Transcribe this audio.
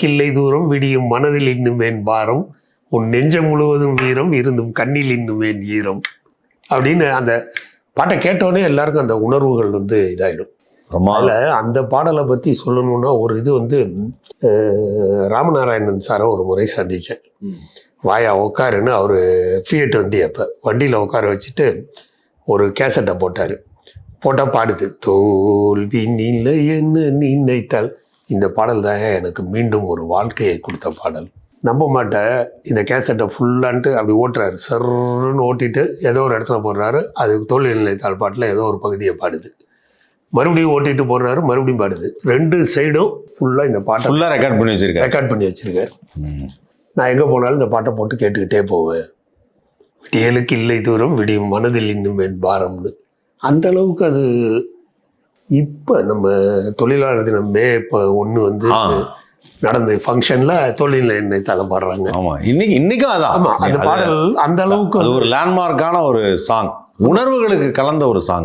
கில்லை தூரம் விடியும் மனதில் இன்னுமேன் பாரம், உன் நெஞ்சம் முழுவதும் வீரம் இருந்தும் கண்ணில் இன்னுமேன் ஈரம் அப்படின்னு அந்த பாட்டை கேட்டோடனே எல்லாருக்கும் அந்த உணர்வுகள் இதாயிடும். அதில் அந்த பாடலை பற்றி சொல்லணும்னா ஒரு இது ராமநாராயணன் சாரை ஒரு முறை சந்தித்தேன். வாயா உட்காருன்னு அவர் ஃபியட் அப்போ வண்டியில் உட்கார வச்சுட்டு ஒரு கேசட்டை போட்டார். போட்டால் பாடுது தோல்வி நிலை என்ன நினைத்தால். இந்த பாடல் தான் எனக்கு மீண்டும் ஒரு வாழ்க்கையை கொடுத்த பாடல். நம்ப மாட்டேன், இந்த கேசட்டை ஃபுல்லான்ட்டு அப்படி ஓட்டுறாரு. சர்ன்னு ஓட்டிட்டு ஏதோ ஒரு இடத்துல போடுறாரு. அது தோல்வி நிலைத்தாள் பாட்டில் ஏதோ ஒரு பகுதியை பாடுது. மறுபடியும் ஓட்டிட்டு போடுறாரு, மறுபடியும் பாடுது. ரெண்டு சைடும் ஃபுல்லாக இந்த பாட்டை ஃபுல்லாக ரெக்கார்ட் பண்ணி வச்சிருக்காரு. நான் எங்கே போனாலும் இந்த பாட்டை போட்டு கேட்டுக்கிட்டே போவேன். விடியலுக்கு இல்லை தூரம் விடியும் மனதில் இன்னும் என் பாரம்னு. அந்த அளவுக்கு அது இப்போ நம்ம தொழிலாளர் தினம் மே 1 நடந்த ஃபங்க்ஷன்ல தொழில் நினைத்தாலும் பாடுறாங்க. இன்னைக்கும் அதான். ஆமா, அந்த பாடல் அந்த அளவுக்கு ஒரு லேண்ட்மார்க்கான ஒரு சாங், உணர்வுகளுக்கு கலந்த ஒரு சாங்.